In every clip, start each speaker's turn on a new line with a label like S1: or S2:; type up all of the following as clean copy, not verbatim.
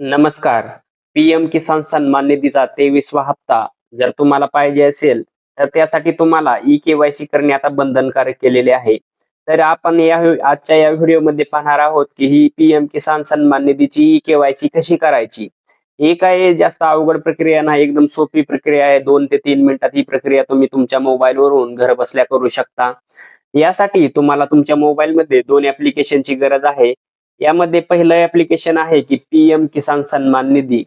S1: नमस्कार. पीएम किसान सन्मान निधीचा 23वा हप्ता जर तुम्हाला पाहिजे असेल, तर त्यासाठी तुम्हाला ई-के-वाय-सी करणे आता बंधनकारक केलेले आहे. तर आपण आजच्या या व्हिडिओमध्ये पाहणार आहोत, की ही पीएम किसान सन्मान निधीची ई-के-वाय-सी कशी करायची. ही काही जास्त अवघड प्रक्रिया नाही, एकदम सोपी प्रक्रिया आहे. 2 ते 3 मिनिटात ही प्रक्रिया तुम्ही तुमच्या मोबाईलवरून घरबसल्या करू शकता. यासाठी तुम्हाला तुमच्या मोबाईलमध्ये 2 ॲप्लिकेशनची गरज आहे. यामध्ये पहिलं ॲप्लिकेशन आहे, की पीएम किसान सन्मान निधी.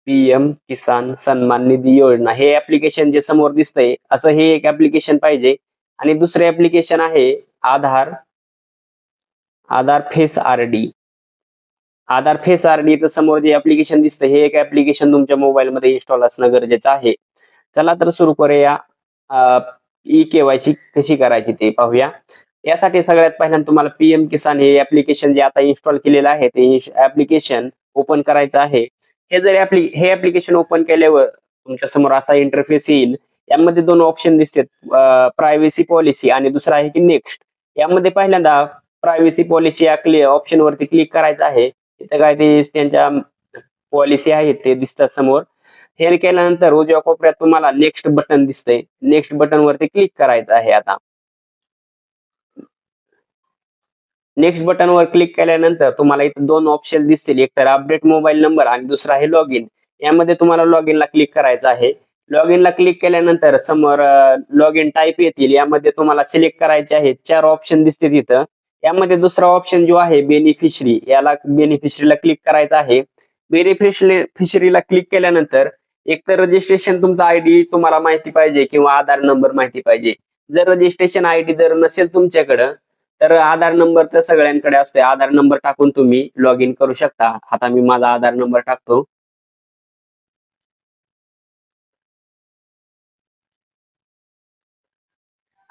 S1: पीएम किसान सन्मान निधी योजना हे ॲप्लिकेशन जे समोर दिसतंय, असं हे एक ॲप्लिकेशन पाहिजे आणि दुसरं ॲप्लिकेशन आहे आधार आधार फेस आर-डी. आधार फेस आर-डी इथं समोर जे ॲप्लिकेशन दिसतंय, हे एक ॲप्लिकेशन तुमच्या मोबाईलमध्ये इन्स्टॉल असणं गरजेचं आहे. चला तर सुरू करूया. ई-के-वाय-सी कशी करायची ते पाहूया. यासाठी सगळ्यात पहिल्यांदा तुम्हाला पीएम किसान हे ॲप्लिकेशन जे आता इन्स्टॉल केलेलं आहे, ते ॲप्लिकेशन ओपन करायचं आहे. हे ॲप्लिकेशन ओपन केल्यावर तुमच्या समोर असा इंटरफेस येईल. यामध्ये 2 ऑप्शन दिसतात. प्रायव्हसी पॉलिसी आणि दुसरा आहे की नेक्स्ट. यामध्ये पहिल्यांदा प्रायव्हसी पॉलिसी या ऑप्शनवरती क्लिक करायचं आहे. इथं काय ते त्यांच्या पॉलिसी आहेत ते दिसतात समोर. हे केल्यानंतर उजव्या कोपऱ्यात तुम्हाला नेक्स्ट बटन दिसतंय. नेक्स्ट बटनवरती क्लिक करायचं आहे आता. नेक्स्ट बटनवर क्लिक केल्यानंतर तुम्हाला इथे 2 ऑप्शन दिसतील. एक तर अपडेट मोबाईल नंबर आणि दुसरा आहे लॉगिन. यामध्ये तुम्हाला लॉगिनला क्लिक करायचं आहे. लॉगिनला क्लिक केल्यानंतर समोर लॉगिन टाइप येतील. यामध्ये तुम्हाला सिलेक्ट करायचे आहेत. 4 ऑप्शन दिसतील तिथं. यामध्ये दुसरा ऑप्शन जो आहे बेनिफिशरी याला बेनिफिशरीला क्लिक करायचं आहे. बेनिफिशरीला क्लिक केल्यानंतर एकतर रजिस्ट्रेशन तुमचा आयडी तुम्हाला माहिती पाहिजे किंवा आधार नंबर माहिती पाहिजे. जर रजिस्ट्रेशन आयडी जर नसेल तुमच्याकडं, तर आधार नंबर तर सगळ्यांकडे असतोय. आधार नंबर टाकून तुम्ही लॉग इन करू शकता. आता मी माझा आधार नंबर टाकतो.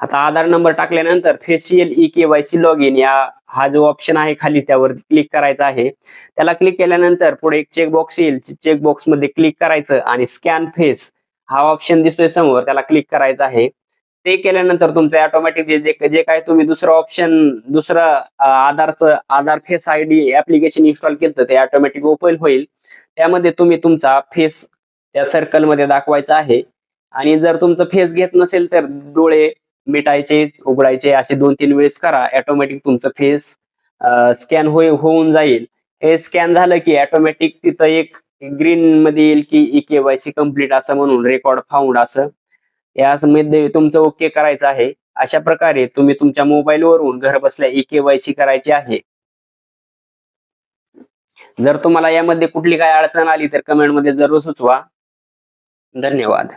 S1: आता आधार नंबर टाकल्यानंतर फेशियल ई-के-वाय-सी लॉगिन हा जो ऑप्शन आहे खाली त्यावरती क्लिक करायचा आहे. त्याला क्लिक केल्यानंतर पुढे एक चेक बॉक्स येईल. चेक बॉक्समध्ये क्लिक करायचं आणि स्कॅन फेस हा ऑप्शन दिसतोय समोर त्याला क्लिक करायचं आहे. ते केल्यानंतर तुमचं ऑटोमॅटिक जे जे जे काही तुम्ही दुसरं आधारचं आधार फेस आयडी ॲप्लिकेशन इन्स्टॉल केलं ते ऑटोमॅटिक ओपन होईल. त्यामध्ये तुम्ही तुमचा फेस त्या सर्कलमध्ये दाखवायचा आहे आणि जर तुमचं फेस घेत नसेल तर डोळे मिटायचे, उघडायचे असे 2-3 वेळेस करा. ऑटोमॅटिक तुमचं फेस स्कॅन होऊन जाईल. हे स्कॅन झालं की ऑटोमॅटिक तिथं एक ग्रीनमध्ये येईल की ई-के-वाय-सी कंप्लीट असं म्हणून रेकॉर्ड फाउंड असं. यामध्ये तुमचं ओके करायचं आहे. अशा प्रकारे तुम्ही तुमच्या मोबाईलवरून घरबसल्या ई-के-वाय-सी करायची आहे. जर तुम्हाला यामध्ये कुठली काही अडचण आली तर कमेंटमध्ये जरूर सुचवा. धन्यवाद.